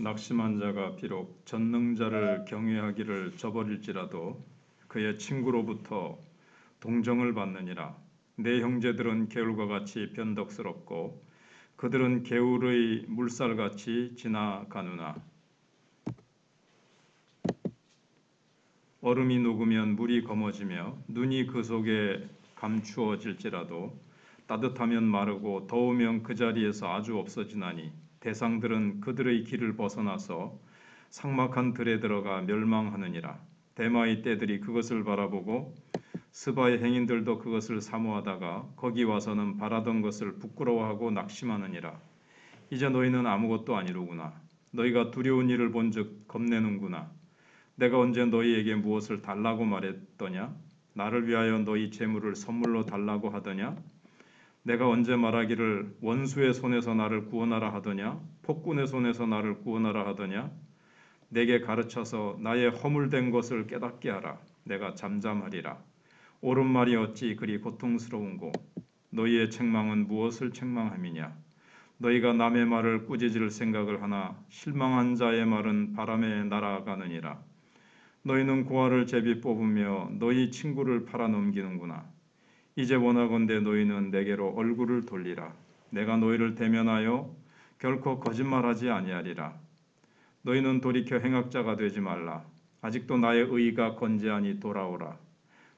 낙심한 자가 비록 전능자를 경외하기를 저버릴지라도 그의 친구로부터 동정을 받느니라. 내 형제들은 개울과 같이 변덕스럽고 그들은 개울의 물살같이 지나가누나. 얼음이 녹으면 물이 검어지며 눈이 그 속에 감추어질지라도 따뜻하면 마르고 더우면 그 자리에서 아주 없어지나니 대상들은 그들의 길을 벗어나서 삭막한 들에 들어가 멸망하느니라. 대마의 떼들이 그것을 바라보고 스바의 행인들도 그것을 사모하다가 거기 와서는 바라던 것을 부끄러워하고 낙심하느니라. 이제 너희는 아무것도 아니로구나. 너희가 두려운 일을 본즉 겁내는구나. 내가 언제 너희에게 무엇을 달라고 말했더냐? 나를 위하여 너희 재물을 선물로 달라고 하더냐? 내가 언제 말하기를 원수의 손에서 나를 구원하라 하더냐? 폭군의 손에서 나를 구원하라 하더냐? 내게 가르쳐서 나의 허물된 것을 깨닫게 하라. 내가 잠잠하리라. 옳은 말이 어찌 그리 고통스러운고? 너희의 책망은 무엇을 책망함이냐? 너희가 남의 말을 꾸짖을 생각을 하나 실망한 자의 말은 바람에 날아가느니라. 너희는 고아를 제비 뽑으며 너희 친구를 팔아 넘기는구나. 이제 원하건대 너희는 내게로 얼굴을 돌리라. 내가 너희를 대면하여 결코 거짓말하지 아니하리라. 너희는 돌이켜 행악자가 되지 말라. 아직도 나의 의가 건재하니 돌아오라.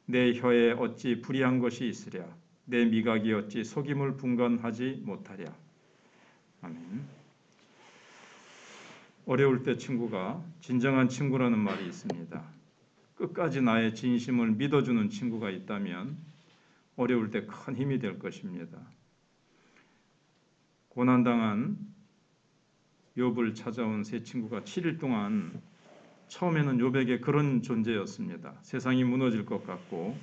내 혀에 어찌 불의한 것이 있으랴. 내 미각이 어찌 속임을 분간하지 못하랴. 아멘. 어려울 때 친구가 진정한 친구라는 말이 있습니다. 끝까지 나의 진심을 믿어주는 친구가 있다면 어려울 때 큰 힘이 될 것입니다. 고난당한 욥을 찾아온 세 친구가 7일 동안 처음에는 욥에게 그런 존재였습니다. 세상이 무너질 것 같고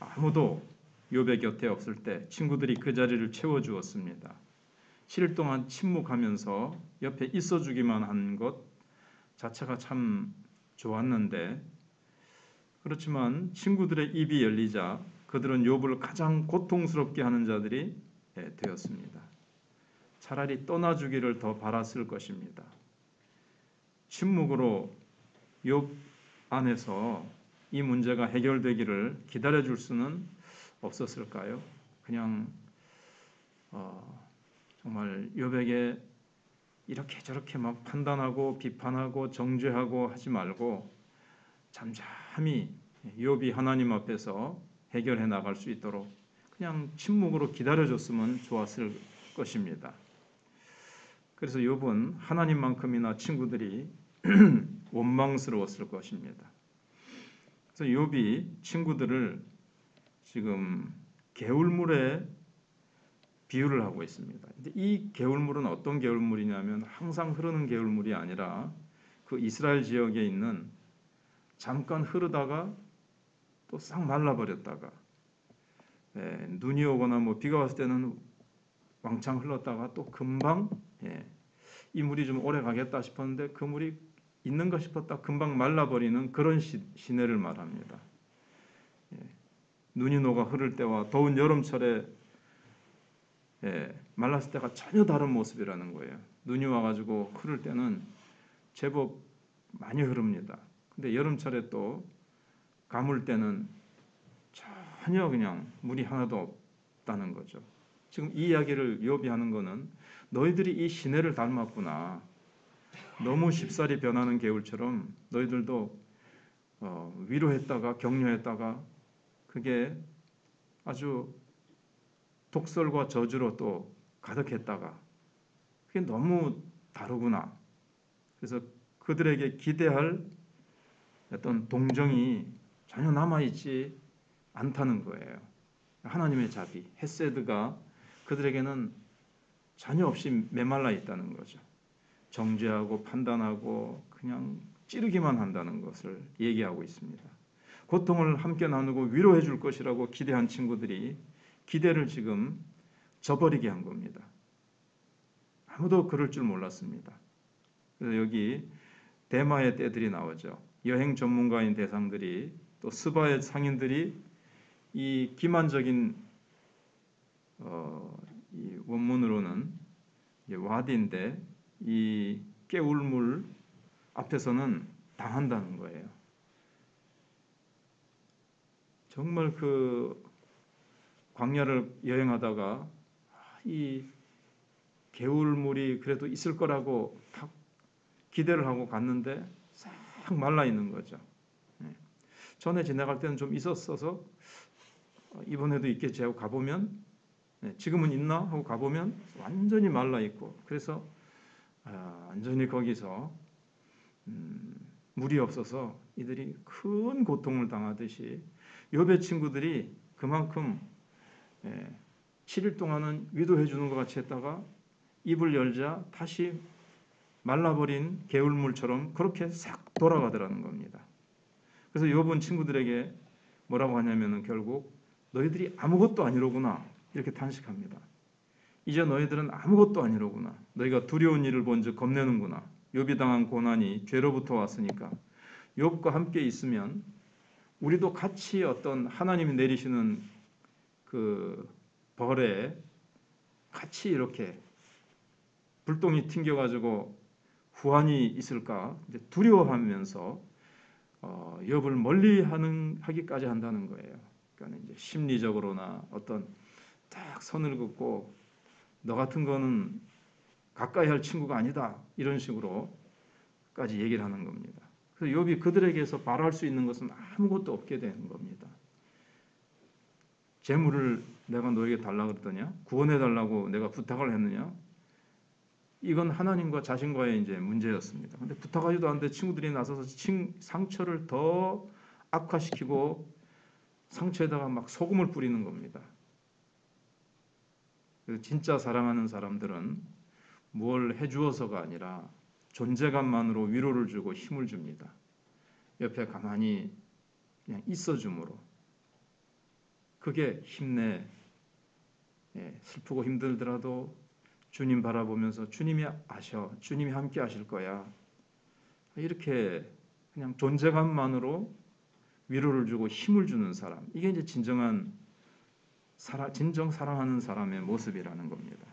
아무도 욥의 곁에 없을 때 친구들이 그 자리를 채워주었습니다. 7일 동안 침묵하면서 옆에 있어주기만 한 것 자체가 참 좋았는데, 그렇지만 친구들의 입이 열리자 그들은 욥을 가장 고통스럽게 하는 자들이 되었습니다. 차라리 떠나주기를 더 바랐을 것입니다. 침묵으로 욥 안에서 이 문제가 해결되기를 기다려줄 수는 없었을까요? 그냥 정말 욥에게 이렇게 저렇게 막 판단하고 비판하고 정죄하고 하지 말고 잠잠히 욥이 하나님 앞에서 해결해 나갈 수 있도록 그냥 침묵으로 기다려줬으면 좋았을 것입니다. 그래서 욥은 하나님만큼이나 친구들이 원망스러웠을 것입니다. 그래서 욥이 친구들을 지금 개울물에 비유를 하고 있습니다. 근데 이 개울물은 어떤 개울물이냐면 항상 흐르는 개울물이 아니라 그 이스라엘 지역에 있는 잠깐 흐르다가 또 싹 말라버렸다가 눈이 오거나 뭐 비가 왔을 때는 왕창 흘렀다가 또 금방 이 물이 좀 오래 가겠다 싶었는데 그 물이 있는가 싶었다 금방 말라버리는 그런 시내를 말합니다. 눈이 녹아 흐를 때와 더운 여름철에 말랐을 때가 전혀 다른 모습이라는 거예요. 눈이 와가지고 흐를 때는 제법 많이 흐릅니다. 근데 여름철에 또 가물 때는 전혀 그냥 물이 하나도 없다는 거죠. 지금 이 이야기를 욥이 하는 거는 너희들이 이 시내를 닮았구나. 너무 쉽사리 변하는 개울처럼 너희들도 위로했다가 격려했다가 그게 아주 독설과 저주로 또 가득했다가 그게 너무 다르구나. 그래서 그들에게 기대할 어떤 동정이 전혀 남아있지 않다는 거예요. 하나님의 자비, 헤세드가 그들에게는 전혀 없이 메말라 있다는 거죠. 정죄하고 판단하고 그냥 찌르기만 한다는 것을 얘기하고 있습니다. 고통을 함께 나누고 위로해 줄 것이라고 기대한 친구들이 기대를 지금 저버리게 한 겁니다. 아무도 그럴 줄 몰랐습니다. 그래서 여기 대마의 떼들이 나오죠. 여행 전문가인 대상들이 또 스바의 상인들이 이 기만적인 이 원문으로는 와디인데 이 깨울물 앞에서는 당한다는 거예요. 정말 그 광야를 여행하다가 이 개울물이 그래도 있을 거라고 딱 기대를 하고 갔는데 싹 말라 있는 거죠. 전에 지나갈 때는 좀 있었어서 이번에도 있겠지 하고 가보면 지금은 있나 하고 가보면 완전히 말라 있고, 그래서 완전히 거기서 물이 없어서 이들이 큰 고통을 당하듯이 욥의 친구들이 그만큼 7일 동안은 위로해 주는 것 같이 했다가 입을 열자 다시 말라버린 개울물처럼 그렇게 싹 돌아가더라는 겁니다. 그래서 욥은 친구들에게 뭐라고 하냐면은 결국 너희들이 아무것도 아니로구나 이렇게 탄식합니다. 이제 너희들은 아무것도 아니로구나. 너희가 두려운 일을 본즉 겁내는구나. 욥이 당한 고난이 죄로부터 왔으니까 욥과 함께 있으면 우리도 같이 어떤 하나님이 내리시는 그 벌에 같이 이렇게 불똥이 튕겨가지고 후환이 있을까 이제 두려워하면서 욥을 하기까지 한다는 거예요. 그러니까 이제 심리적으로나 어떤 딱 선을 긋고 너 같은 거는 가까이 할 친구가 아니다 이런 식으로까지 얘기를 하는 겁니다. 그래서 욥이 그들에게서 바랄 수 있는 것은 아무것도 없게 되는 겁니다. 재물을 내가 너에게 달라고 그랬더냐? 구원해 달라고 내가 부탁을 했느냐? 이건 하나님과 자신과의 이제 문제였습니다. 근데 부탁하지도 않는데 친구들이 나서서 상처를 더 악화시키고 상처에다가 막 소금을 뿌리는 겁니다. 진짜 사랑하는 사람들은 뭘 해주어서가 아니라 존재감만으로 위로를 주고 힘을 줍니다. 옆에 가만히 그냥 있어줌으로. 그게 힘내. 슬프고 힘들더라도 주님 바라보면서 주님이 아셔. 주님이 함께 하실 거야. 이렇게 그냥 존재감만으로 위로를 주고 힘을 주는 사람. 이게 이제 진정 사랑하는 사람의 모습이라는 겁니다.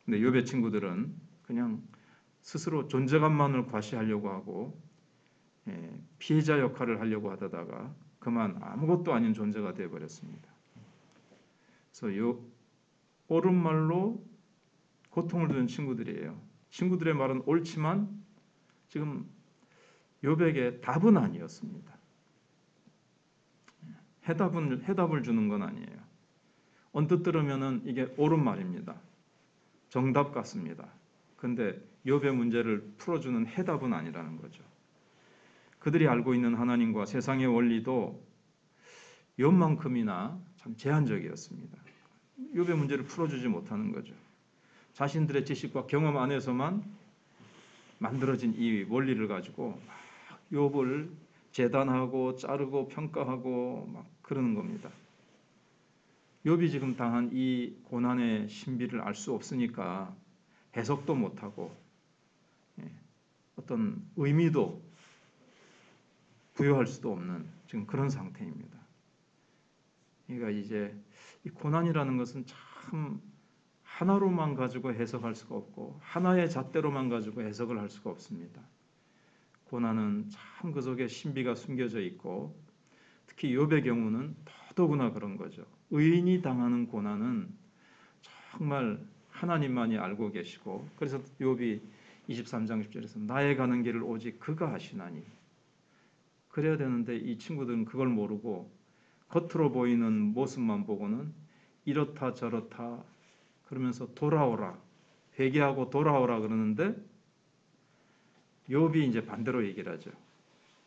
근데 욥의 친구들은 그냥 스스로 존재감만을 과시하려고 하고 피해자 역할을 하려고 하다가 그만 아무것도 아닌 존재가 되어버렸습니다. 그래서 옳은 말로 고통을 주는 친구들이에요. 친구들의 말은 옳지만 지금 욥에게 답은 아니었습니다. 해답을 주는 건 아니에요. 언뜻 들으면은 이게 옳은 말입니다. 정답 같습니다. 근데 욥의 문제를 풀어주는 해답은 아니라는 거죠. 그들이 알고 있는 하나님과 세상의 원리도 욥만큼이나 참 제한적이었습니다. 욥의 문제를 풀어주지 못하는 거죠. 자신들의 지식과 경험 안에서만 만들어진 이 원리를 가지고 막 욥을 재단하고 자르고 평가하고 막 그러는 겁니다. 욥이 지금 당한 이 고난의 신비를 알 수 없으니까 해석도 못하고 어떤 의미도 부여할 수도 없는 지금 그런 상태입니다. 그러니까 이제 이 고난이라는 것은 참 하나로만 가지고 해석할 수가 없고 하나의 잣대로만 가지고 해석을 할 수가 없습니다. 고난은 참 그 속에 신비가 숨겨져 있고 특히 욥의 경우는 더더구나 그런 거죠. 의인이 당하는 고난은 정말 하나님만이 알고 계시고 그래서 욥이 23장 10절에서 나의 가는 길을 오직 그가 아시나니 그래야 되는데 이 친구들은 그걸 모르고 겉으로 보이는 모습만 보고는 이렇다 저렇다 그러면서 돌아오라 회개하고 돌아오라 그러는데 욥이 이제 반대로 얘기를 하죠.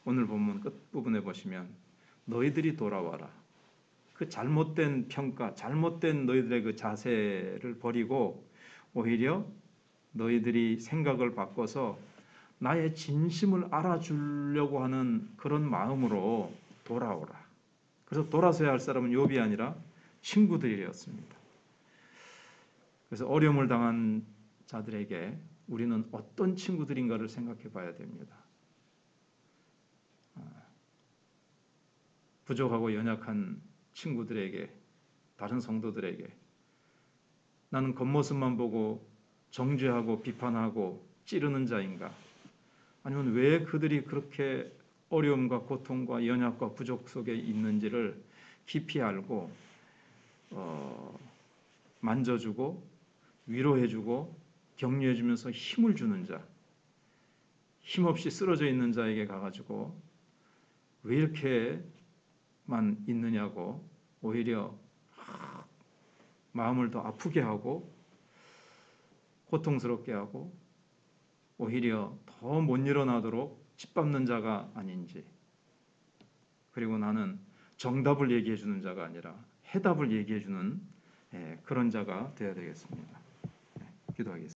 오늘 본문 끝부분에 보시면 너희들이 돌아와라. 그 잘못된 평가, 잘못된 너희들의 그 자세를 버리고 오히려 너희들이 생각을 바꿔서 나의 진심을 알아주려고 하는 그런 마음으로 돌아오라. 그래서 돌아서야 할 사람은 욥이 아니라 친구들이었습니다. 그래서 어려움을 당한 자들에게 우리는 어떤 친구들인가를 생각해 봐야 됩니다. 부족하고 연약한 친구들에게, 다른 성도들에게 나는 겉모습만 보고 정죄하고 비판하고 찌르는 자인가? 아니면 왜 그들이 그렇게 어려움과 고통과 연약과 부족 속에 있는지를 깊이 알고 만져주고 위로해주고 격려해주면서 힘을 주는 자, 힘없이 쓰러져 있는 자에게 가가지고 왜 이렇게만 있느냐고 오히려 마음을 더 아프게 하고 고통스럽게 하고 오히려 더 못 일어나도록 짓밟는 자가 아닌지, 그리고 나는 정답을 얘기해 주는 자가 아니라 해답을 얘기해 주는 그런 자가 되어야 되겠습니다. 기도하겠습니다.